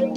Halo,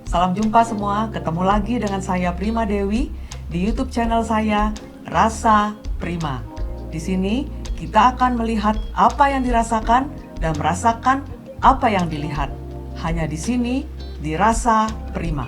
salam jumpa semua. Ketemu lagi dengan saya Prima Dewi di YouTube channel saya Rasa Prima. Di sini kita akan melihat apa yang dirasakan dan merasakan apa yang dilihat. Hanya di sini di Rasa Prima.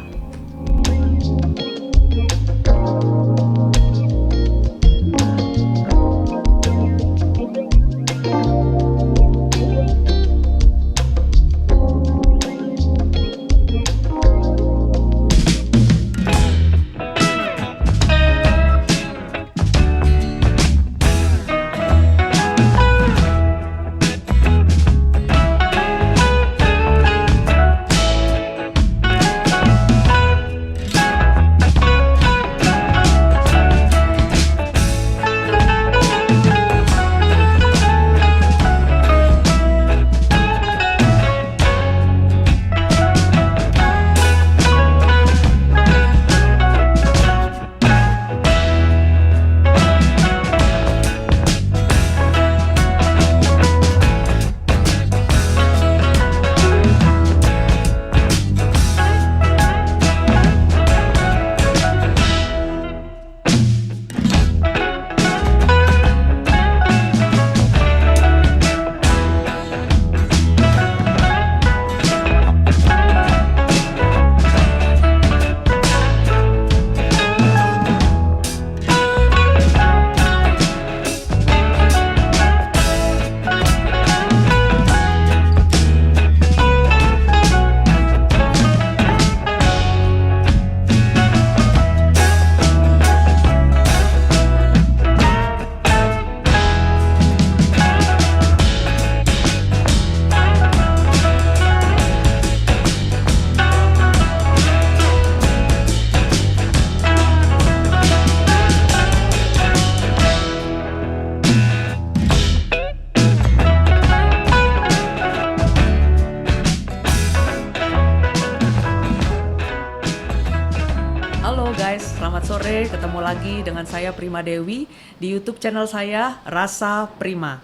Halo guys, selamat sore. Ketemu lagi dengan saya Prima Dewi di YouTube channel saya Rasa Prima.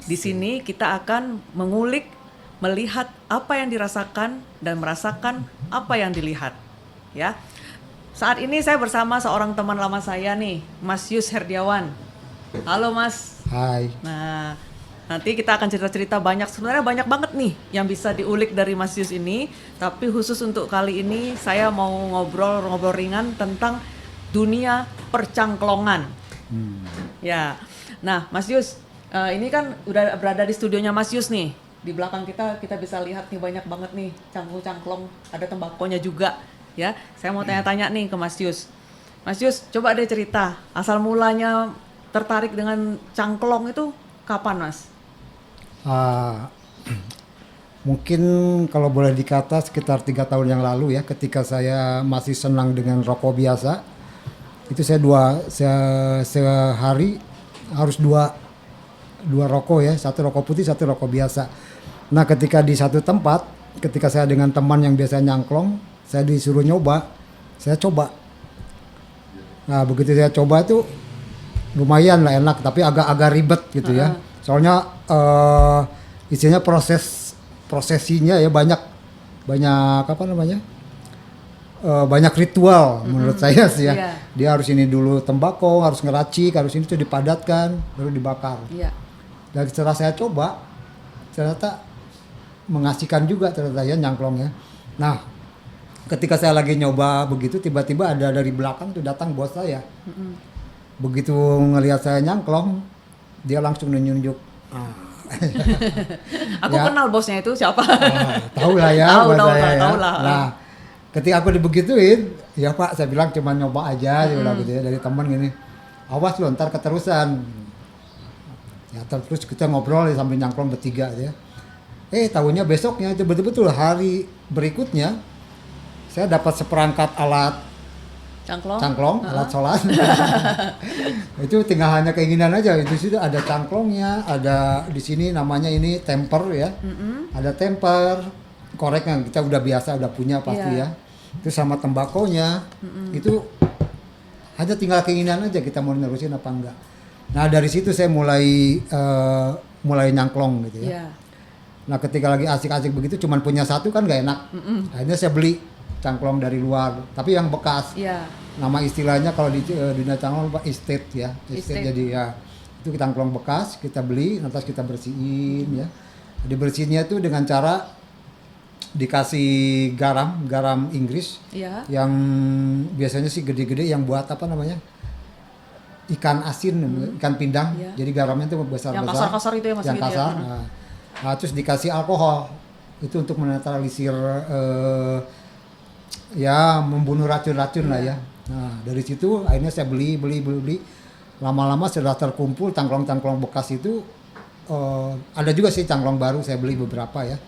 Di sini kita akan mengulik, melihat apa yang dirasakan dan merasakan apa yang dilihat. Ya. Saat ini saya bersama seorang teman lama saya nih, Mas Yus Herdiawan. Halo Mas. Hai. Nah, nanti kita akan cerita-cerita banyak, sebenarnya banyak banget nih yang bisa diulik dari Mas Yus ini. Tapi khusus untuk kali ini saya mau ngobrol ringan tentang dunia percangklongan. Ya, nah Mas Yus, ini kan udah berada di studionya Mas Yus nih. Di belakang kita bisa lihat nih banyak banget nih cangklong-cangklong, ada tembakonya juga. Ya, saya mau tanya-tanya nih ke Mas Yus. Mas Yus, coba deh cerita asal mulanya tertarik dengan cangklong itu kapan, Mas? Mungkin kalau boleh dikata sekitar 3 tahun yang lalu ya, ketika saya masih senang dengan rokok biasa. Itu saya sehari harus dua rokok ya, satu rokok putih, satu rokok biasa. Nah, ketika di satu tempat, ketika saya dengan teman yang biasa nyangklong, saya disuruh nyoba, saya coba. Nah, begitu saya coba itu lumayan lah enak, tapi agak ribet gitu ya. Soalnya isinya prosesinya ya banyak apa namanya? Banyak ritual menurut saya sih ya. Yeah. Dia harus ini dulu tembakau, harus ngeracik, harus ini tuh dipadatkan, baru dibakar. Yeah. Dan setelah saya coba, ternyata mengasihkan juga ternyata ya nyangklongnya. Nah, ketika saya lagi nyoba begitu, tiba-tiba ada dari belakang tuh datang bos saya. Begitu ngelihat saya nyangklong, dia langsung nunjuk. Aku ya. Kenal bosnya itu siapa? Tahu lah ya. Tahu lah. Nah, ketika aku dibegituin, ya Pak, saya bilang cuma nyoba aja, gitu ya, dari teman gini. Awas lu ntar keterusan. Ya terus kita ngobrol ya, sambil nyangklong bertiga ya. Tahunya besoknya itu betul-betul hari berikutnya saya dapat seperangkat alat cangklong, alat sholat. Itu tinggal hanya keinginan aja. Itu sudah ada cangklongnya, ada di sini namanya ini temper ya. Ada temper, korek yang kita udah biasa, udah punya pasti ya. Itu sama tembakonya. Itu hanya tinggal keinginan aja kita mau nerusin apa enggak. Nah dari situ saya mulai nyangklong gitu ya. Nah ketika lagi asik-asik begitu cuman punya satu kan gak enak. Akhirnya saya beli cangklong dari luar, tapi yang bekas. Nama istilahnya kalau di dunia cangklong estate ya. Estate jadi ya itu cangklong bekas kita beli, lantas kita bersihin ya. Dibersihinnya itu dengan cara dikasih garam Inggris yang biasanya sih gede-gede yang buat apa namanya? Ikan asin, ikan pindang. Jadi garamnya itu besar-besar. Yang kasar-kasar itu ya Mas. Yang kasar. Nah, terus dikasih alkohol. Itu untuk menetralisir ya membunuh racun-racun lah ya. Nah dari situ akhirnya saya beli. Lama-lama sudah terkumpul cangklong-cangklong bekas itu. Ada juga sih cangklong baru saya beli beberapa ya.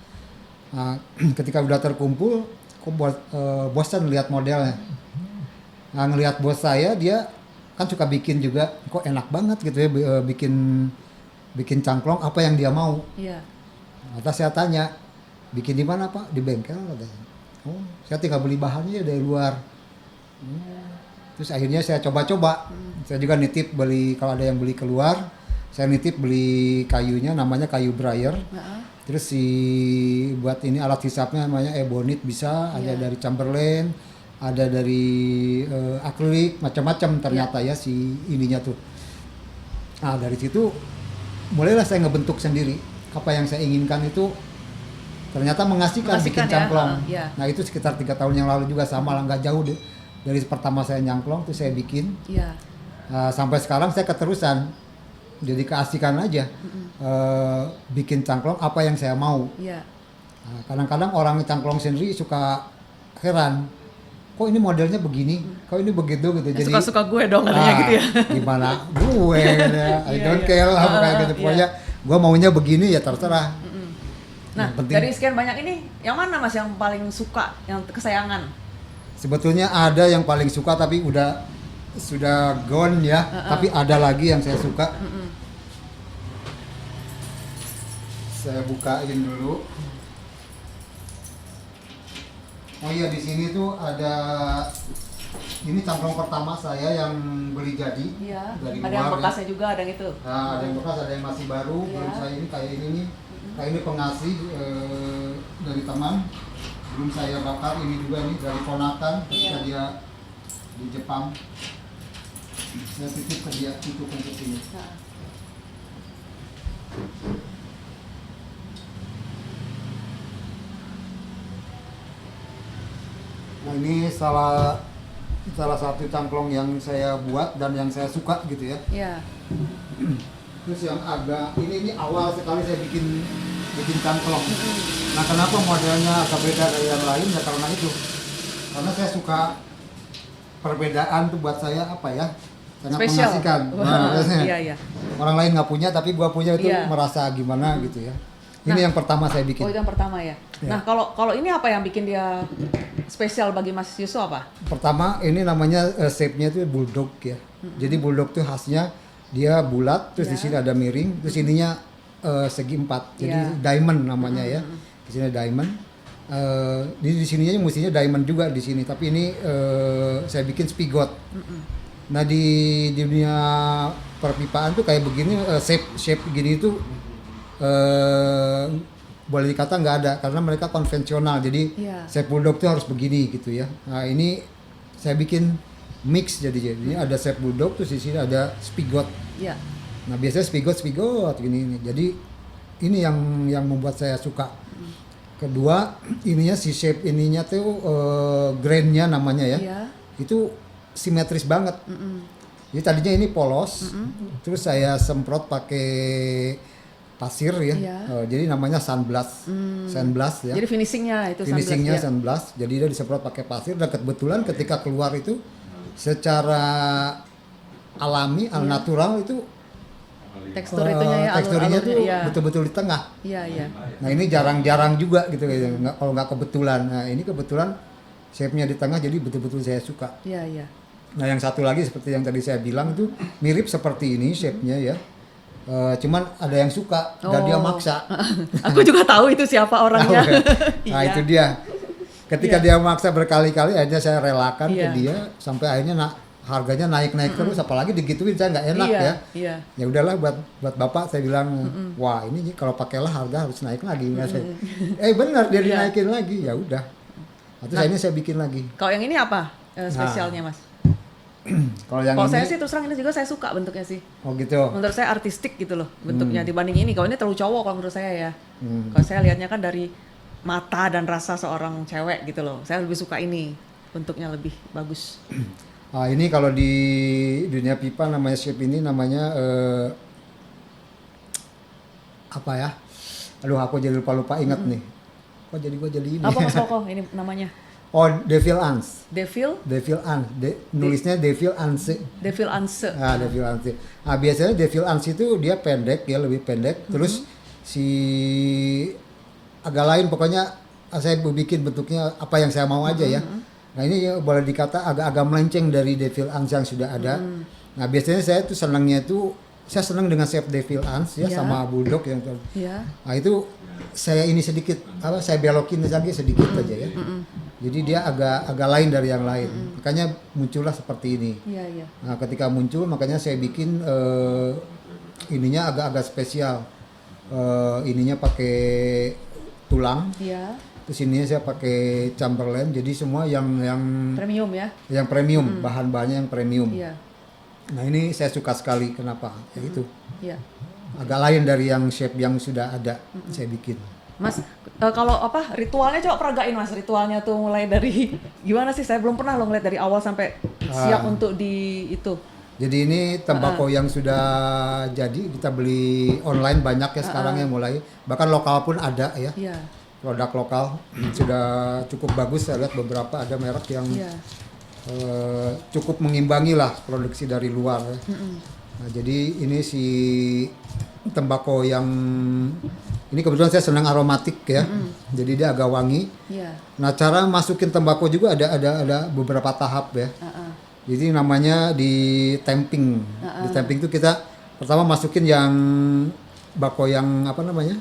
Nah, ketika udah terkumpul, kok bosan lihat modelnya. Nah ngelihat bos saya dia kan suka bikin juga, kok enak banget gitu ya bikin cangklong apa yang dia mau. Atas saya tanya, bikin di mana Pak? Di bengkel katanya. Oh, saya tinggal beli bahannya dari luar. Terus akhirnya saya coba-coba. Saya juga nitip beli, kalau ada yang beli keluar, saya nitip beli kayunya, namanya kayu briar. Terus buat ini alat hisapnya namanya ebonit bisa, ada dari Chamberlain, ada dari akrilik, macam-macam ternyata ya si ininya tuh. Nah dari situ mulailah saya ngebentuk sendiri. Apa yang saya inginkan itu ternyata mengasihkan bikin cangklong. Nah itu sekitar 3 tahun yang lalu juga sama lah, nggak jauh deh. Dari pertama saya nyangklong tuh saya bikin. Sampai sekarang saya keterusan. Jadi keasikan aja. Bikin cangklong apa yang saya mau. Nah, kadang-kadang orang cangklong sendiri suka heran. Kok ini modelnya begini? Kok ini begitu gitu. Jadi suka-suka gue dong katanya gitu ya. Gimana? Gue I don't care lah kayak gitu. Pokoknya gue maunya begini ya terserah. Nah, dari sekian banyak ini, yang mana Mas yang paling suka, yang kesayangan? Sebetulnya ada yang paling suka tapi sudah gone ya. Tapi ada lagi yang saya suka. Saya bukain dulu. Oh iya di sini tuh ada ini cangklong pertama saya yang beli jadi dari luar. Ada yang bekasnya juga, ada yang itu. Nah, ada yang bekas, ada yang masih baru. Belum saya ini kayak ini nih. Kayak ini pengasih dari teman. Belum saya bakar, ini juga nih dari ponakan ketika dia di Jepang. Saya titip ke dia untuk ini. Nah ini salah satu cangklong yang saya buat dan yang saya suka gitu ya. Terus yang agak ini awal sekali saya bikin cangklong. Nah kenapa modelnya agak beda dari yang lain? Ya karena itu. Karena saya suka perbedaan tuh buat saya apa ya? Sangat mengasihkan. Orang lain nggak punya tapi gua punya itu merasa gimana gitu ya. Ini yang pertama saya bikin. Oh itu yang pertama ya. Nah kalau ini apa yang bikin dia spesial bagi Mas Yusuf apa? Pertama ini namanya shape-nya itu bulldog ya. Jadi bulldog tuh khasnya dia bulat, terus di sini ada miring, terus ininya segi 4. Jadi diamond namanya ya. Di sini diamond. Di sininya mestinya diamond juga di sini, tapi ini saya bikin spigot. Nah di dunia perpipaan tuh kayak begini shape gini itu boleh dikata nggak ada karena mereka konvensional. Jadi shape bulldog tuh harus begini gitu ya. Nah ini saya bikin mix jadi ada shape bulldog terus di sini ada spigot. Nah biasanya spigot gini. Jadi ini yang membuat saya suka. Kedua ininya si shape ininya tuh grainnya namanya ya. Itu simetris banget. Jadi tadinya ini polos, terus saya semprot pakai pasir ya. Jadi namanya sunblast. Sunblast ya. Jadi finishingnya sunblast. Jadi dia disemprot pakai pasir dan kebetulan ketika keluar itu secara alami, natural itu teksturnya tuh betul-betul di tengah. Nah ini jarang-jarang juga gitu kalau nggak kebetulan. Nah ini kebetulan shape-nya di tengah jadi betul-betul saya suka. Nah yang satu lagi seperti yang tadi saya bilang itu mirip seperti ini shape-nya ya. Cuman ada yang suka dan dia maksa. Aku juga tahu itu siapa orangnya. Tahu ya? Nah Iya. itu dia. Ketika dia maksa berkali-kali, akhirnya saya relakan ke Iya. dia sampai akhirnya harganya naik-naik terus. Apalagi digituin saya nggak enak Iya, ya. iya. Ya udahlah buat bapak saya bilang, wah ini kalau pakailah harga harus naik lagi. Benar dia Iya. dinaikin lagi. Ya udah. Terus akhirnya saya bikin lagi. Kalau yang ini apa spesialnya Mas? Kalau yang Kalau ini, saya sih terus terang ini juga saya suka bentuknya sih. oh gitu. Menurut saya artistik gitu loh bentuknya dibanding ini. Kalau ini terlalu cowok kalau menurut saya ya. Hmm. Kalau saya lihatnya kan dari mata dan rasa seorang cewek gitu loh. Saya lebih suka ini, bentuknya lebih bagus. Ah, ini kalau di dunia pipa namanya shape ini namanya apa ya? Aduh aku jadi lupa ingat nih. Kok jadi gua jadi ini? Apa Mas Koko ini namanya? Oh, Devil Ans. Devil Nulisnya Devil Anse. Anse. Ah, Devil Anse. Ah, biasanya Devil Anse itu dia pendek, ya lebih pendek. Terus si agak lain pokoknya saya bikin bentuknya apa yang saya mau aja ya. Nah ini ya, boleh dikata agak melenceng dari Devil Ans yang sudah ada. Nah biasanya saya tuh senangnya itu saya senang dengan shape Devil Ans ya, Ya. sama Bulldog yang Ya. nah itu saya ini sedikit saya belokin lagi sedikit aja ya. Jadi dia agak lain dari yang lain. Makanya muncullah seperti ini. Iya, iya. Nah, ketika muncul makanya saya bikin ininya agak spesial. Ininya pakai tulang. Iya. Terus ininya saya pakai Chamberlain. Jadi semua yang Premium ya. premium, bahan-bahannya yang premium. Iya. Nah, ini saya suka sekali. Kenapa? Ya itu. Iya. Agak lain dari yang shape yang sudah ada saya bikin. Mas, kalau apa ritualnya coba peragain Mas, ritualnya tuh mulai dari gimana sih? Saya belum pernah loh ngeliat dari awal sampai siap untuk di itu. Jadi ini tembakau yang sudah jadi kita beli online banyak ya sekarang ya mulai. Bahkan lokal pun ada ya. Iya. Produk lokal sudah cukup bagus, saya lihat beberapa ada merek yang Iya. cukup mengimbangi lah produksi dari luar ya. Nah, jadi ini si tembakau yang ini kebetulan saya senang aromatik ya, jadi dia agak wangi. Iya. Nah cara masukin tembakau juga ada beberapa tahap ya. Jadi namanya di tamping. Di tamping itu kita pertama masukin yang bako yang apa namanya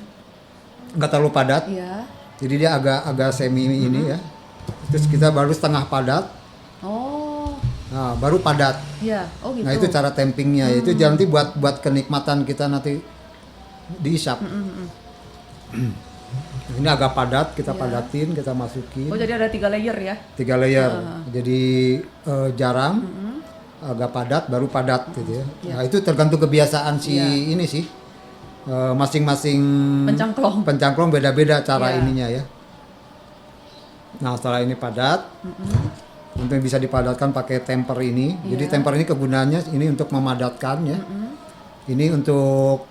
nggak terlalu padat. Iya. Jadi dia agak semi ini ya. Terus kita baru setengah padat. Oh. Nah, baru padat. Iya. Oh gitu. Nah, itu cara tampingnya. Itu nanti buat kenikmatan kita nanti diisap. Ini agak padat, kita padatin, kita masukin. Oh jadi ada 3 layer ya? 3 layer. Jadi jarang, agak padat, baru padat gitu ya. Nah, itu tergantung kebiasaan si ini sih. Masing-masing pencangklong beda-beda cara ininya ya. Nah, setelah ini padat, untuk bisa dipadatkan pakai temper ini. Jadi temper ini kegunaannya ini untuk memadatkan ya. Ini untuk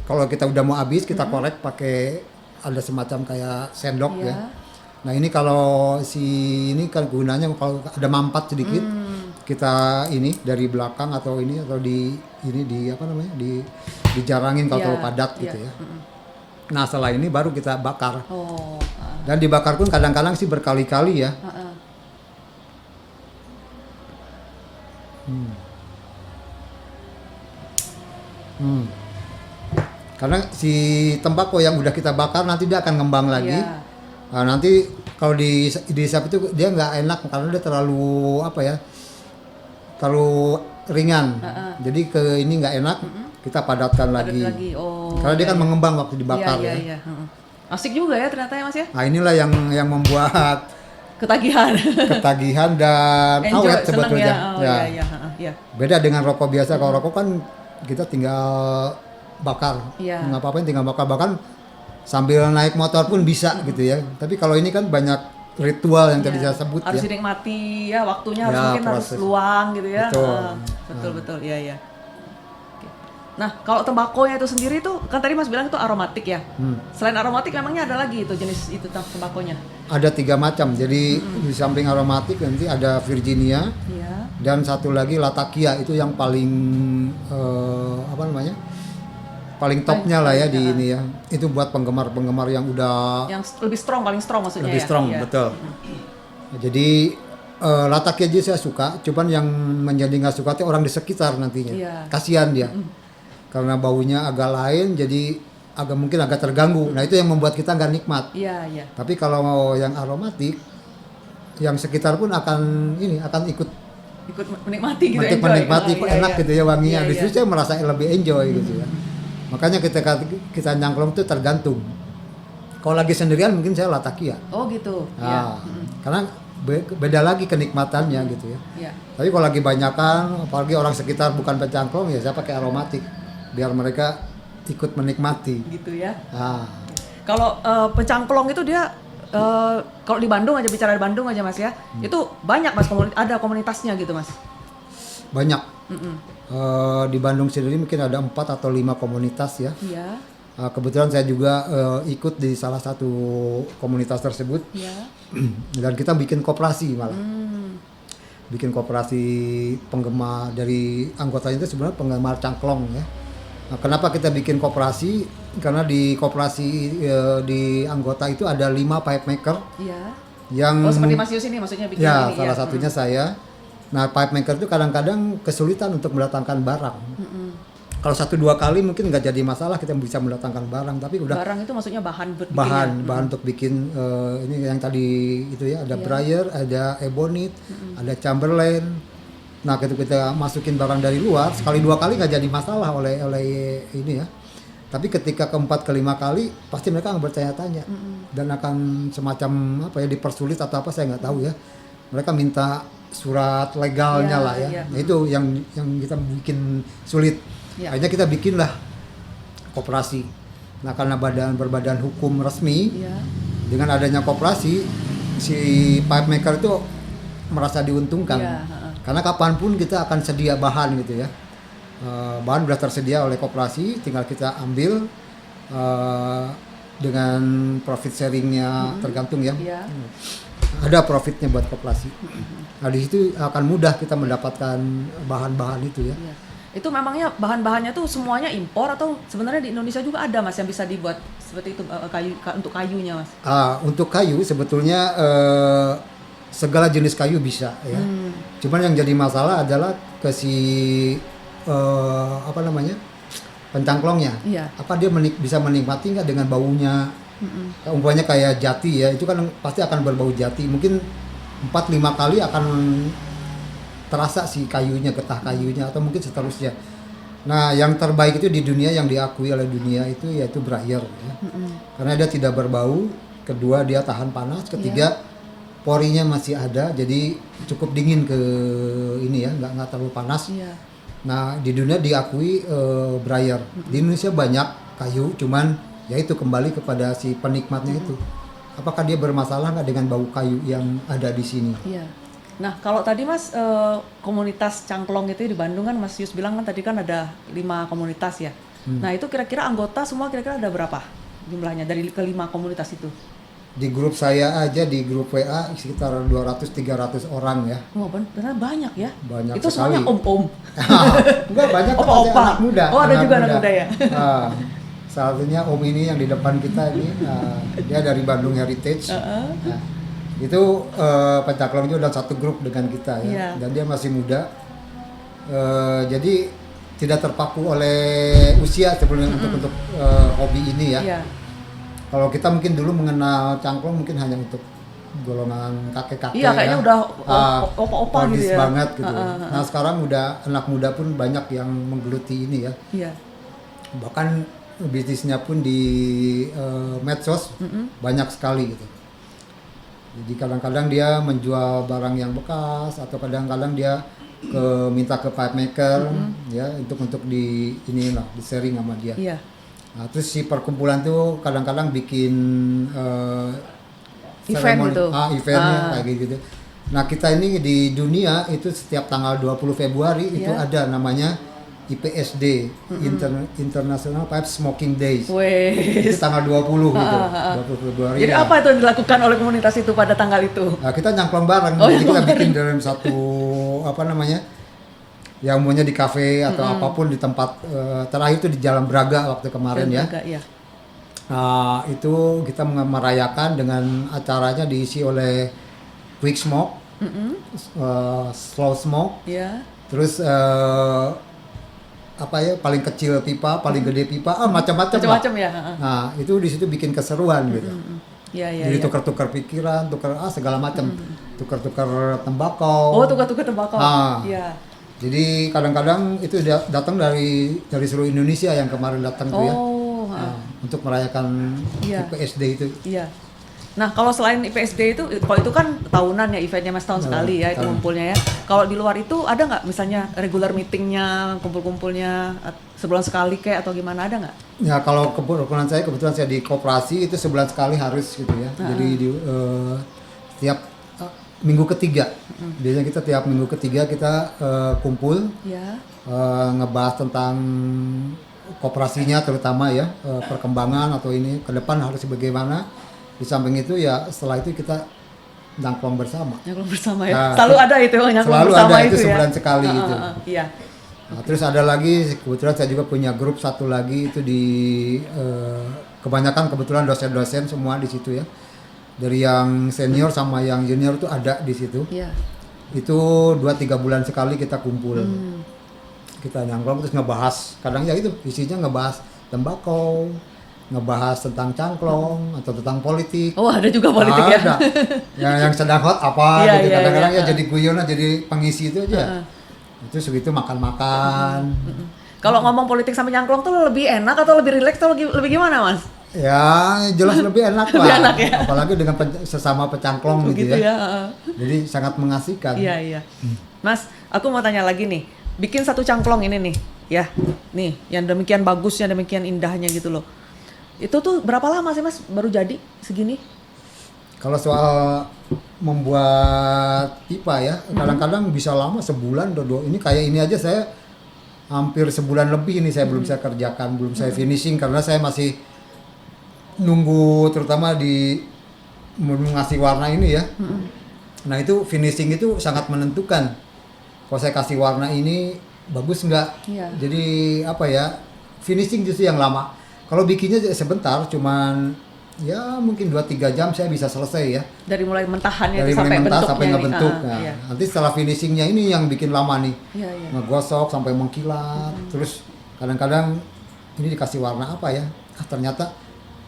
kalau kita udah mau habis kita korek pakai ada semacam kayak sendok ya. Nah ini kalau si ini kan gunanya kalau ada mampat sedikit kita ini dari belakang atau ini atau di ini di apa namanya dijarangin kalau terlalu padat gitu ya. Nah setelah ini baru kita bakar. Dan dibakar pun kadang-kadang sih berkali-kali ya. Karena si tembakau yang udah kita bakar nanti dia akan ngembang lagi. Nah, nanti kalau dihisap itu dia nggak enak karena dia terlalu apa ya, terlalu ringan. Jadi ke ini nggak enak. Kita padatkan lagi. Karena dia kan mengembang waktu dibakar ya. Asik juga ya ternyata ya Mas ya. Nah inilah yang membuat ketagihan dan awet sebetulnya. Ya. Beda dengan rokok biasa. Kalau rokok kan kita tinggal bakar, nggak apa-apa tinggal bakar, bahkan sambil naik motor pun bisa gitu ya. Tapi kalau ini kan banyak ritual yang tadi saya sebut harus ya. dinikmati ya, waktunya harus mungkin harus proses. luang gitu ya. Betul. Betul ya. Oke. Nah kalau tembakonya itu sendiri tuh kan tadi Mas bilang itu aromatik ya. Selain aromatik memangnya ada lagi itu jenis itu tembakonya? Ada 3 macam. Jadi di samping aromatik nanti ada Virginia. Dan satu lagi Latakia, itu yang paling apa namanya? Paling topnya lah ya di ini ya. Itu buat penggemar-penggemar yang udah yang lebih strong, paling strong maksudnya lebih strong, betul. Jadi Latakia aja saya suka, cuman yang menjadi nggak suka itu orang di sekitar nantinya. Iya. Kasihan dia. Karena baunya agak lain, jadi mungkin agak terganggu. Nah itu yang membuat kita nggak nikmat. Iya, iya. Tapi kalau yang aromatik, yang sekitar pun akan ikut Ikut menikmati gitu, enjoy. menikmati, Oh, kok iya, enak iya. gitu ya wanginya. Iya, Justru iya. saya merasa lebih enjoy gitu ya. Makanya kita nyangklong itu tergantung. Kalau lagi sendirian mungkin saya Latakia. Oh gitu. Iya. Karena beda lagi kenikmatannya gitu ya. Iya. Tapi kalau lagi banyakan, apalagi orang sekitar bukan pencangklong, ya saya pakai aromatik biar mereka ikut menikmati. Gitu ya. Ah, Kalau pencangklong itu dia kalau di Bandung aja, bicara di Bandung aja Mas ya, itu banyak Mas, ada komunitasnya gitu Mas. banyak. Di Bandung sendiri mungkin ada 4 atau 5 komunitas ya. Iya. Kebetulan saya juga ikut di salah satu komunitas tersebut. Iya. Dan kita bikin koperasi malah. Bikin koperasi penggemar, dari anggotanya itu sebenarnya penggemar cangklong ya. Nah, kenapa kita bikin koperasi? Karena di koperasi di anggota itu ada 5 pipe maker Iya. yang Oh seperti Mas Yus ini maksudnya bikin ya ini salah ya. satunya saya. Nah pipe maker itu kadang-kadang kesulitan untuk mendatangkan barang. Kalau 1-2 kali mungkin nggak jadi masalah, kita bisa mendatangkan barang, tapi udah Barang itu maksudnya bahan bikinnya. bahan untuk bikin ini yang tadi itu ya, ada Briar, ada Ebonite, ada Chamberlain. Nah ketika kita masukin barang dari luar, sekali 2 kali nggak jadi masalah oleh ini ya. Tapi ketika keempat kelima kali pasti mereka akan bertanya-tanya dan akan semacam apa ya, dipersulit atau apa, saya nggak tahu ya. Mereka minta surat legalnya Iya, lah ya. iya. Nah, itu yang kita bikin sulit. Iya. Akhirnya kita bikinlah koperasi. Nah karena berbadan hukum resmi, Iya. dengan adanya koperasi, si pipe maker itu merasa diuntungkan. Iya, Karena kapanpun kita akan sedia bahan gitu ya. Bahan sudah tersedia oleh koperasi, tinggal kita ambil dengan profit sharingnya tergantung ya. Iya. Ada profitnya buat koperasi. Nah di situ akan mudah kita mendapatkan bahan-bahan itu ya. Iya. Itu memangnya bahan-bahannya tuh semuanya impor atau sebenarnya di Indonesia juga ada Mas yang bisa dibuat seperti itu, untuk kayunya Mas? Untuk kayu sebetulnya segala jenis kayu bisa ya. Cuman yang jadi masalah adalah ke si pencangklongnya. Iya. Apa dia bisa menikmati nggak dengan baunya? Umpamanya kayak jati ya, itu kan pasti akan berbau jati. Mungkin 4-5 kali akan terasa si kayunya, getah kayunya, atau mungkin seterusnya. Nah, yang terbaik itu di dunia, yang diakui oleh dunia itu yaitu Briar ya. Karena dia tidak berbau, kedua dia tahan panas, ketiga porinya masih ada, jadi cukup dingin ke ini ya, nggak terlalu panas. Iya. Nah, di dunia diakui Briar. Di Indonesia banyak kayu, cuman ya itu kembali kepada si penikmatnya itu. Apakah dia bermasalah nggak dengan bau kayu yang ada di sini? Iya. Nah, kalau tadi Mas komunitas cangklong itu di Bandung kan Mas Yus bilang kan tadi kan ada 5 komunitas ya. Nah, itu kira-kira anggota semua kira-kira ada berapa jumlahnya dari ke-5 komunitas itu? Di grup saya aja, di grup WA sekitar 200-300 orang ya. Wah, benar banyak ya. Banyak itu sekali. semuanya om-om. Enggak, banyak kok, Opa-opa. anak muda. Oh, ada juga anak muda ya. Salah satunya om ini yang di depan kita ini, dia dari Bandung Heritage. Nah, itu pencangklongnya udah satu grup dengan kita ya. Iya. Dan dia masih muda. Jadi tidak terpaku oleh usia sebelumnya untuk hobi ini ya. Iya. Kalau kita mungkin dulu mengenal cangklong mungkin hanya untuk golongan kakek-kakek. Iya, kayaknya ya. udah opa-opa gitu Tradis ya. banget gitu. Nah sekarang udah anak muda pun banyak yang menggeluti ini ya. Iya. Bahkan bisnisnya pun di medsos banyak sekali gitu. Jadi kadang-kadang dia menjual barang yang bekas, atau kadang-kadang dia minta ke pipe maker ya untuk di ini lah, di sharing sama dia. Iya. Nah, terus si perkumpulan tuh kadang-kadang bikin Event gitu. Eventnya kayak gitu. Nah kita ini di dunia itu setiap tanggal 20 Februari itu ada namanya IPSD, International Pipe Smoking Days. Itu tanggal 20 gitu, 20 Februari. Jadi apa itu yang dilakukan oleh komunitas itu pada tanggal itu? Nah, kita nyangklong bareng, jadi kita bikin dalam satu yang umumnya di kafe atau apapun di tempat. Terakhir itu di Jalan Braga waktu kemarin ya. Braga, iya. Itu kita merayakan dengan acaranya diisi oleh Quick Smoke slow smoke, Ya. terus apa ya, paling kecil pipa, paling gede pipa, macam-macam lah. Macam-macam ya. Nah itu di situ bikin keseruan gitu. Ya, ya, Jadi ya. tukar-tukar pikiran, tukar segala macam, tukar-tukar tembakau. Oh, tukar-tukar tembakau. Ah. Ya. Jadi kadang-kadang itu datang dari seluruh Indonesia yang kemarin datang tuh ya. Oh, Nah, untuk merayakan Iya. IPSD itu. iya. Nah, kalau selain IPSD itu, kalau itu kan tahunan ya, eventnya Mas tahun sekali ya, itu tahun. ngumpulnya ya. Kalau di luar itu ada nggak misalnya regular meetingnya, kumpul-kumpulnya sebulan sekali kayak atau gimana, ada nggak? Ya kalau kebetulan saya di koperasi itu sebulan sekali harus gitu ya. Jadi tiap minggu ketiga, biasanya kita tiap minggu ketiga kita kumpul Ya. ngebahas tentang koperasinya terutama ya, perkembangan atau ini ke depan harus bagaimana. Di samping itu ya setelah itu kita nangklong bersama. Nyangklong bersama ya. Nah, Selalu ada itu nyangklong selalu bersama ada itu ya. sebulan sekali itu. Iya. Nah, terus ada lagi, kebetulan saya juga punya grup satu lagi itu di kebanyakan kebetulan dosen-dosen semua di situ ya. Dari yang senior sama yang junior tuh ada di situ. Iya. Itu 2-3 bulan sekali kita kumpul. Kita nangklong terus ngebahas. Kadang ya itu isinya ngebahas tembakau, ngebahas tentang cangklong atau tentang politik. Oh, ada juga politik ya. Ada. yang sedang hot apa Iya, gitu. iya, Kadang-kadang iya. ya jadi guyonan, jadi pengisi itu aja. Itu segitu makan-makan. Kalau ngomong politik sampai nyangklong tuh lebih enak atau lebih rileks atau lebih gimana, Mas? Ya jelas lebih enak Lebih lah. enak ya? Apalagi dengan sesama pecangklong gitu Begitu ya. ya. Jadi sangat mengasihkan. Iya, iya. Mas, aku mau tanya lagi nih. Bikin satu cangklong ini nih, ya. Nih, yang demikian bagusnya, demikian indahnya gitu loh. Itu tuh berapa lama sih, Mas, baru jadi segini? Kalau soal membuat pipa ya, kadang-kadang bisa lama sebulan atau 2. Ini kayak ini aja saya hampir sebulan lebih ini saya belum saya kerjakan, belum saya finishing karena saya masih nunggu terutama di ngasih warna ini ya. Nah itu finishing itu sangat menentukan. Kalau saya kasih warna ini bagus nggak? Iya. Jadi apa ya, finishing justru yang lama. Kalau bikinnya sebentar, cuman ya mungkin 2-3 jam saya bisa selesai ya. Dari mulai mentahannya Dari itu sampai mulai mentah bentuknya sampai ini. ngebentuk. Ah, Nah, iya. nanti setelah finishingnya ini yang bikin lama nih. Iya, iya. Ngegosok sampai mengkilat. Terus kadang-kadang ini dikasih warna apa ya? Ternyata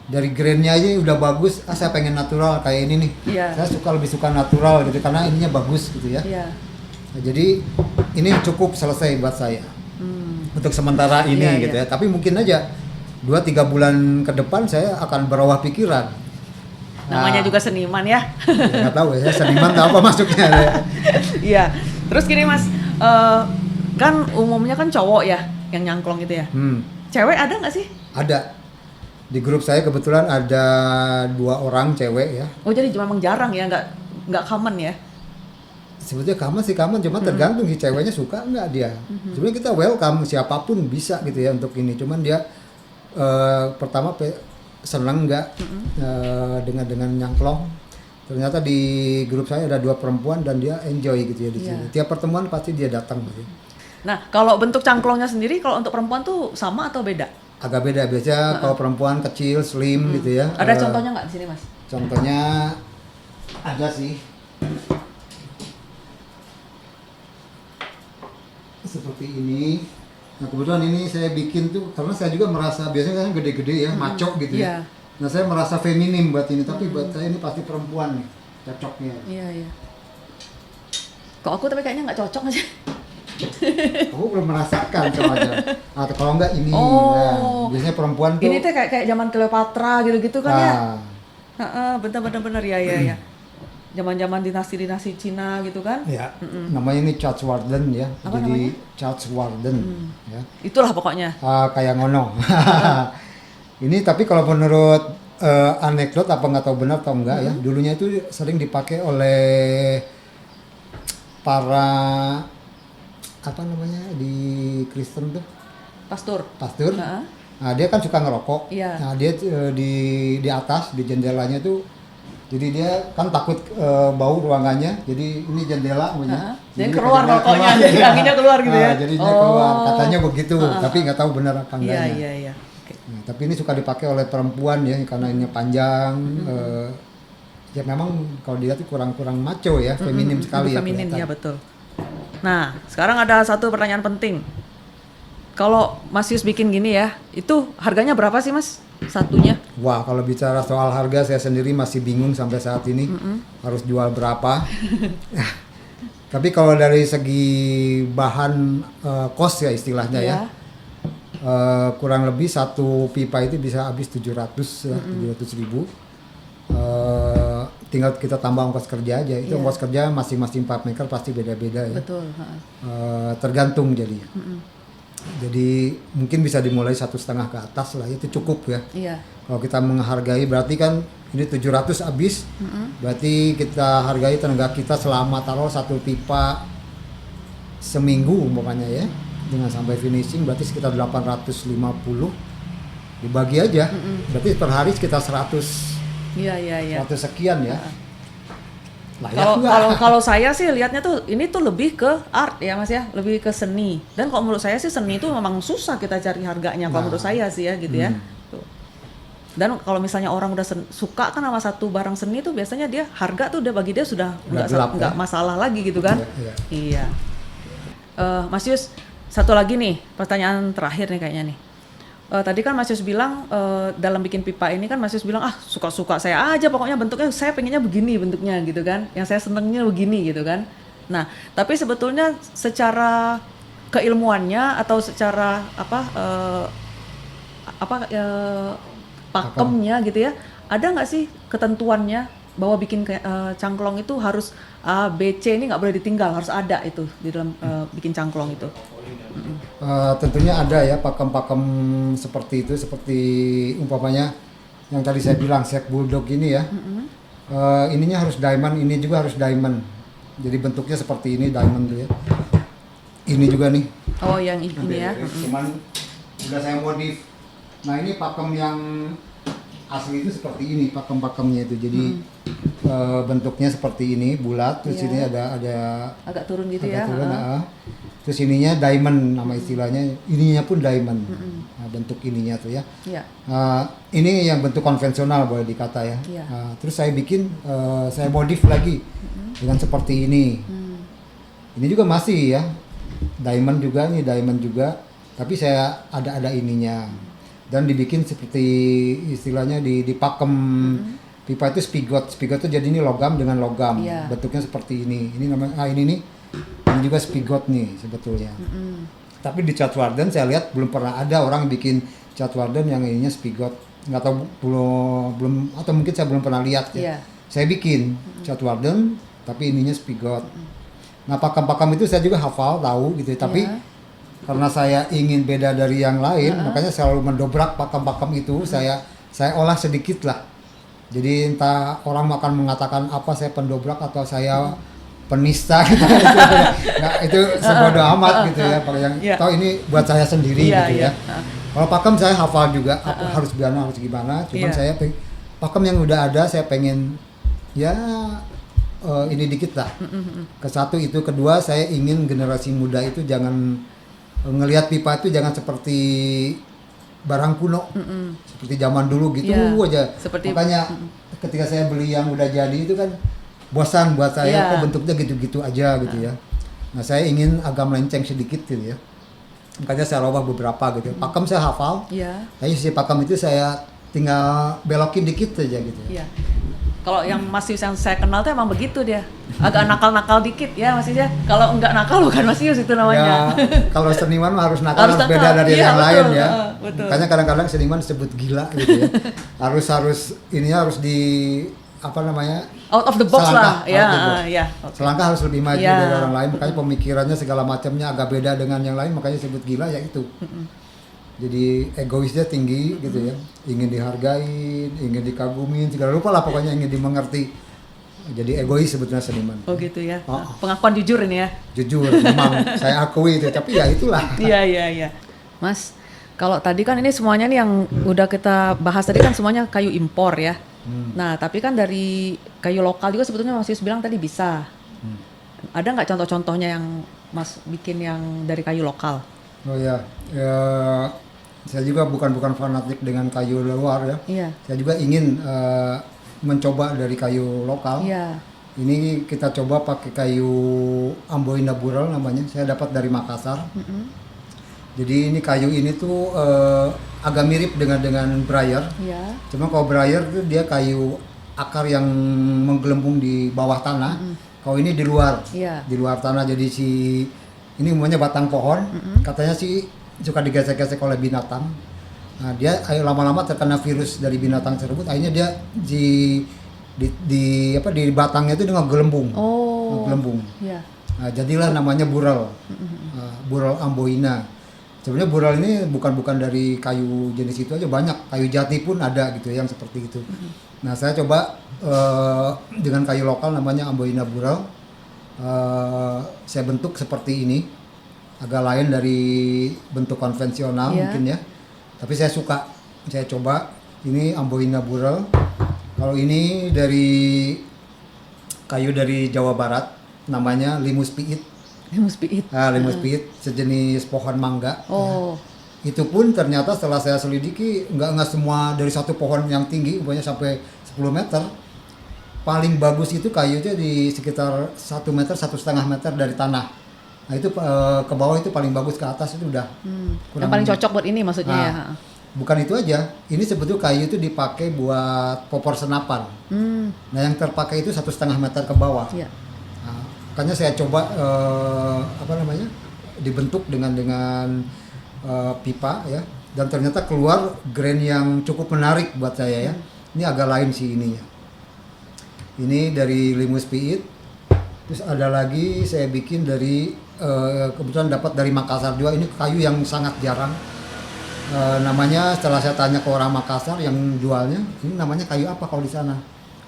dari grainnya aja udah bagus. Saya pengen natural kayak ini nih. Iya. Saya lebih suka natural gitu karena ininya bagus gitu ya. Iya. Nah, jadi ini cukup selesai buat saya untuk sementara ini Iya, gitu iya. ya. Tapi mungkin aja 2-3 bulan ke depan saya akan berubah pikiran. Namanya Nah, juga seniman ya. ya, nggak tahu ya, saya seniman tahu apa masuknya. Ya. Iya. Terus gini, Mas, kan umumnya kan cowok ya yang nyangklong itu ya. Cewek ada nggak sih? Ada. Di grup saya kebetulan ada 2 orang cewek ya. Oh, jadi memang jarang ya, nggak common ya. Sebetulnya kaman, cuma tergantung si ceweknya suka nggak dia. Sebenarnya kita welcome siapapun bisa gitu ya untuk ini. Cuman dia pertama senang nggak dengan nyangklong. Ternyata di grup saya ada 2 perempuan dan dia enjoy gitu ya di sini. Tiap pertemuan pasti dia datang gitu. Nah, kalau bentuk cangklongnya sendiri, kalau untuk perempuan tuh sama atau beda? Agak beda biasanya kalau perempuan kecil, slim gitu ya. Ada contohnya nggak di sini, Mas? Contohnya ada sih. Seperti ini. Nah kebetulan ini saya bikin tuh karena saya juga merasa biasanya kan gede-gede ya, maco gitu ya. Iya. Nah saya merasa feminim buat ini, tapi buat saya ini pasti perempuan nih cocoknya. Iya, iya. Kok aku tapi kayaknya nggak cocok aja. Aku belum merasakan sama aja. Atau kalau enggak ini, Oh. nah, biasanya perempuan tuh. Ini tuh kayak zaman Cleopatra gitu-gitu kan ya. Nah, Bener-bener ya, ya. Zaman-zaman dinasti-dinasti Cina gitu kan. ya, namanya ini Charles Warden ya. Apa Jadi Charles Warden ya. Itulah pokoknya. Kayak ngono. Ini tapi kalau menurut anekdot apa nggak tahu benar atau enggak ya, dulunya itu sering dipakai oleh para apa namanya di Kristen tuh Pastur. pastor. Heeh. Nah dia kan suka ngerokok. Iya. Nah dia di atas di jendelanya tuh, jadi dia kan takut bau ruangannya, jadi ini jendela namanya. Jadi keluar rokoknya, jadi anginnya keluar gitu ya. Jadinya keluar, katanya begitu, tapi nggak tahu benar apa Iya, enggaknya. iya. Oke. Nah, tapi ini suka dipakai oleh perempuan ya karena ini panjang, ya memang kalau dilihat itu kurang maco ya, feminim sekali ya. Feminin kelihatan. ya betul. Nah, sekarang ada satu pertanyaan penting. Kalau Mas Yus bikin gini ya, itu harganya berapa sih Mas satunya? Wah, kalau bicara soal harga saya sendiri masih bingung sampai saat ini harus jual berapa. Tapi kalau dari segi bahan cost ya istilahnya ya, kurang lebih satu pipa itu bisa habis 700 ya, 700 ribu. Tinggal kita tambah ongkos kerja aja. Itu ongkos kerja masing-masing pipe maker pasti beda-beda ya. Betul. Tergantung jadinya. Jadi mungkin bisa dimulai 1,5 ke atas lah, itu cukup ya. Iya. Kalau kita menghargai berarti kan ini 700 habis, berarti kita hargai tenaga kita selama taruh satu pipa seminggu umpamanya ya, dengan sampai finishing berarti sekitar 850 dibagi aja, berarti per hari sekitar 100 Iya. 100 sekian ya. Kalau saya sih lihatnya tuh ini tuh lebih ke art ya Mas ya, lebih ke seni. Dan kalau menurut saya sih seni itu memang susah kita cari harganya kalau menurut saya sih ya gitu ya. Tuh. Dan kalau misalnya orang udah suka kan sama satu barang seni tuh biasanya dia harga tuh udah bagi dia sudah nggak masalah lagi gitu kan. Iya. Mas Yus, satu lagi nih pertanyaan terakhir nih kayaknya nih. Tadi kan Mas Yus bilang dalam bikin pipa ini kan Mas Yus bilang suka-suka saya aja pokoknya bentuknya saya pengennya begini bentuknya gitu kan, yang saya senengnya begini gitu kan. Nah tapi sebetulnya secara keilmuannya atau secara pakemnya gitu ya, ada nggak sih ketentuannya bahwa bikin cangklong itu harus A, B, C ini nggak boleh ditinggal, harus ada itu di dalam bikin cangklong itu? Tentunya ada ya pakem-pakem seperti itu, seperti umpamanya yang tadi saya bilang set bulldog ini ya, ininya harus diamond, ini juga harus diamond, jadi bentuknya seperti ini diamond tuh ya. Ini juga nih. Oh yang ini ya. Cuman udah saya modif. Nah ini pakem yang asli itu seperti ini pakem-pakemnya itu, jadi bentuknya seperti ini bulat, terus ini ada agak turun gitu agak ya. Turun, terus ininya diamond nama istilahnya, ininya pun diamond. Nah, bentuk ininya tuh ya. Ini yang bentuk konvensional boleh dikata ya. Terus saya bikin, saya modif lagi dengan seperti ini. Ini juga masih ya diamond juga, ini diamond juga, tapi saya ada ininya dan dibikin seperti istilahnya dipakem. Pipa itu spigot itu jadi ini logam dengan logam, bentuknya seperti ini namanya ini juga spigot nih sebetulnya. Tapi di Cat Warden saya lihat belum pernah ada orang bikin Cat Warden yang ininya spigot, nggak tahu belum atau mungkin saya belum pernah lihat ya. Saya bikin Cat Warden tapi ininya spigot. Nah pakam-pakam itu saya juga hafal tahu gitu, tapi karena saya ingin beda dari yang lain, makanya selalu mendobrak pakam-pakam itu, saya olah sedikit lah. Jadi entah orang akan mengatakan apa saya pendobrak atau saya penista gitu. Nah, itu sebodoh amat gitu ya. Yang tahu ini buat saya sendiri gitu ya. Kalau pakem saya hafal juga harus gimana. Cuman saya pakem yang udah ada saya pengen ya ini dikit lah. Ke satu itu, kedua saya ingin generasi muda itu jangan ngelihat pipa itu jangan seperti barang kuno, seperti zaman dulu gitu aja. Makanya ketika saya beli yang udah jadi itu kan bosan buat saya, kok bentuknya gitu-gitu aja gitu ya. Nah saya ingin agak melenceng sedikit gitu ya. Makanya saya robah beberapa gitu. Pakem saya hafal, tapi si pakem itu saya tinggal belokin dikit aja gitu. Kalau yang Mas Yus yang saya kenal tuh emang begitu dia, agak nakal-nakal dikit ya Mas Yus ya. Kalau enggak nakal bukan Mas Yus itu namanya. Ya, kalau seniman harus nakal, harus beda dari yang lain ya. Betul. Makanya kadang-kadang seniman disebut gila gitu ya. harus ininya harus di apa namanya? Out of the box lah. Selangkah harus lebih maju dari orang lain. Makanya pemikirannya segala macamnya agak beda dengan yang lain. Makanya disebut gila ya itu. Jadi egoisnya tinggi gitu ya, ingin dihargain, ingin dikagumin, segala lupa lah pokoknya ingin dimengerti. Jadi egois sebetulnya seniman. Oh gitu ya. Pengakuan jujur ini ya. Jujur, memang saya akui itu, tapi ya itulah. Iya. Mas, kalau tadi kan ini semuanya nih yang udah kita bahas tadi kan semuanya kayu impor ya. Nah, tapi kan dari kayu lokal juga sebetulnya Mas Yus bilang tadi bisa. Ada nggak contoh-contohnya yang Mas bikin yang dari kayu lokal? Oh ya, saya juga bukan fanatik dengan kayu luar ya. Saya juga ingin mencoba dari kayu lokal. Iya. Ini kita coba pakai kayu Amboina Burel namanya. Saya dapat dari Makassar. Jadi ini kayu ini tuh agak mirip dengan briar. Iya. Cuma kalau briar tuh dia kayu akar yang menggelembung di bawah tanah. Kalau ini di luar. Iya. Di luar tanah. Jadi ini umumnya batang pohon. Katanya sih suka digesek-gesek oleh binatang. Nah, dia lama-lama terkena virus dari binatang tersebut. Akhirnya dia di batangnya itu dengan gelembung. Oh. Gelembung. Iya. Nah, jadilah namanya burel. Burel Amboina. Sebenarnya burel ini bukan dari kayu jenis itu aja, banyak kayu jati pun ada gitu yang seperti itu. Nah, saya coba dengan kayu lokal namanya Amboina Burel. Saya bentuk seperti ini, agak lain dari bentuk konvensional mungkin ya. Tapi saya suka, saya coba ini Amboina Burel. Kalau ini dari kayu dari Jawa Barat, namanya Limus piit. Limus piit. Limus piit, sejenis pohon mangga. Oh. Itu pun ternyata setelah saya selidiki nggak semua dari satu pohon yang tinggi, umpamanya sampai 10 meter. Paling bagus itu kayunya di sekitar 1 meter, 1,5 meter dari tanah. Nah itu ke bawah itu paling bagus, ke atas itu udah. Yang paling cocok buat ini maksudnya ya. Bukan itu aja, ini sebetulnya kayu itu dipakai buat popor senapan. Nah yang terpakai itu 1,5 meter ke bawah. Iya. Nah, makanya saya coba dibentuk dengan pipa ya, dan ternyata keluar grain yang cukup menarik buat saya ya. Ini agak lain sih ininya. Ini dari Limus piit. Terus ada lagi saya bikin dari kebetulan dapat dari Makassar juga. Ini kayu yang sangat jarang. Namanya setelah saya tanya ke orang Makassar yang jualnya, ini namanya kayu apa kalau di sana?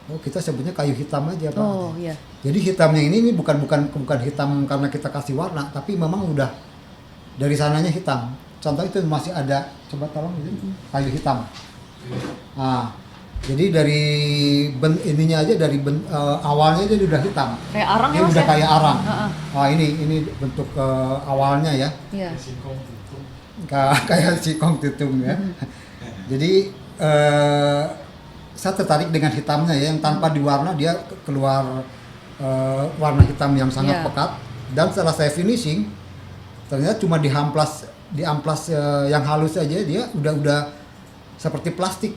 Oh, kita sebutnya kayu hitam aja, Pak. Oh, iya. Jadi hitamnya ini bukan hitam karena kita kasih warna, tapi memang udah dari sananya hitam. Contoh itu masih ada, coba tolong ini kayu hitam. Nah, jadi dari ininya aja dari awalnya dia udah hitam. Kayak arang dia ya, Mas udah ya? kayak arang. Wah, ini bentuk awalnya ya. Iya. Kayak singkong tutung ya. Jadi saya tertarik dengan hitamnya ya, yang tanpa diwarna dia keluar warna hitam yang sangat pekat. Dan setelah saya finishing, ternyata cuma diamplas yang halus aja dia udah seperti plastik.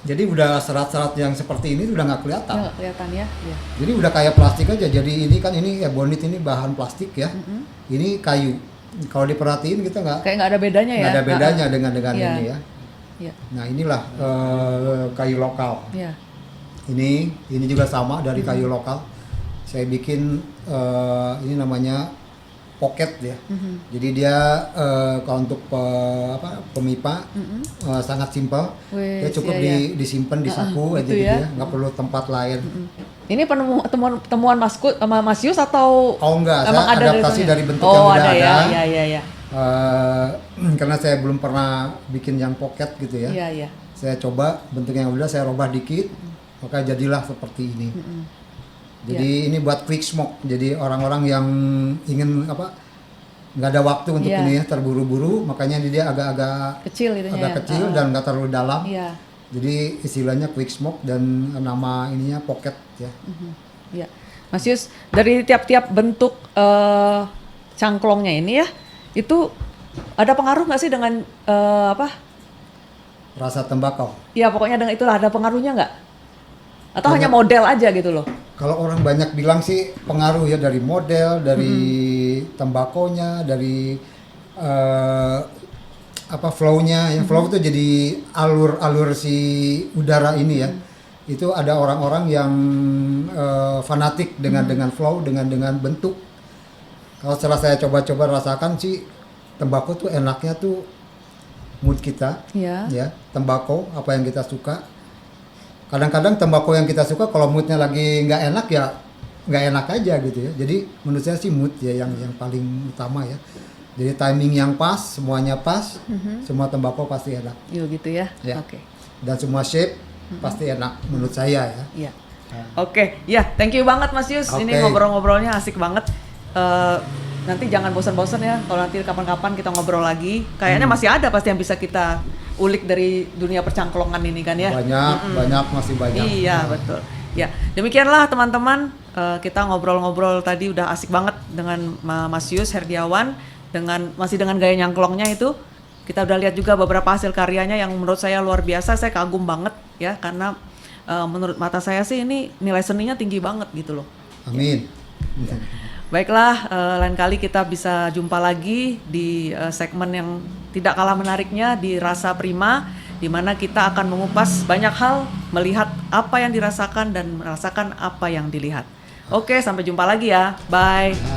Jadi udah serat-serat yang seperti ini udah nggak kelihatan. Nggak kelihatan ya. Iya. Jadi udah kayak plastik aja. Jadi ini kan ini ebonit ini bahan plastik ya. Ini kayu. Kalau diperhatiin kita kayak nggak ada bedanya ya. Nggak ada bedanya dengan iya. ini ya. Iya. Nah inilah kayu lokal. Iya. Ini juga sama dari kayu lokal. Saya bikin ini namanya pocket ya. Jadi dia kalau untuk pemipa sangat simpel. Dia cukup disimpan di saku aja gitu ya. Nggak perlu tempat lain. Ini temuan Mas Yus atau? Oh enggak, saya adaptasi dari bentuk yang udah ada. Iya. Karena saya belum pernah bikin yang pocket gitu ya. Iya. Saya coba bentuk yang udah saya robah dikit, maka jadilah seperti ini. Jadi ini buat quick smoke. Jadi orang-orang yang ingin nggak ada waktu untuk ini ya, terburu-buru, makanya dia agak kecil gitu ya. Agak kecil dan nggak terlalu dalam. Iya. Jadi istilahnya quick smoke dan nama ininya pocket ya. Iya. Mas Yus, dari tiap-tiap bentuk cangklongnya ini ya, itu ada pengaruh nggak sih dengan rasa tembakau? Iya, pokoknya dengan itulah ada pengaruhnya nggak? Atau hanya model aja gitu loh? Kalau orang banyak bilang sih pengaruh ya, dari model, dari tembakonya, dari flow-nya. Yang flow itu jadi alur si udara ini ya. Itu ada orang-orang yang fanatik dengan flow, dengan bentuk. Kalau setelah saya coba-coba rasakan sih, tembakau tuh enaknya tuh mood kita, ya, tembakau apa yang kita suka. Kadang-kadang tembakau yang kita suka kalau moodnya lagi nggak enak ya nggak enak aja gitu ya. Jadi menurut saya sih mood ya yang paling utama ya. Jadi timing yang pas, semuanya pas, semua tembakau pasti enak. Yo gitu ya. Oke. Dan semua shape pasti enak menurut saya ya. Iya. Oke, ya, thank you banget Mas Yus. Ini ngobrol-ngobrolnya asik banget. Nanti jangan bosan-bosan ya, kalau nanti kapan-kapan kita ngobrol lagi. Kayaknya masih ada pasti yang bisa kita ulik dari dunia percangklongan ini kan ya. Banyak masih banyak. Iya, betul. Ya, demikianlah teman-teman, kita ngobrol-ngobrol tadi udah asik banget dengan Mas Yus Herdiawan masih dengan gaya nyangklongnya itu. Kita udah lihat juga beberapa hasil karyanya yang menurut saya luar biasa, saya kagum banget ya, karena menurut mata saya sih ini nilai seninya tinggi banget gitu loh. Amin. Baiklah, lain kali kita bisa jumpa lagi di segmen yang tidak kalah menariknya di Rasa Prima, di mana kita akan mengupas banyak hal, melihat apa yang dirasakan dan merasakan apa yang dilihat. Oke, sampai jumpa lagi ya. Bye.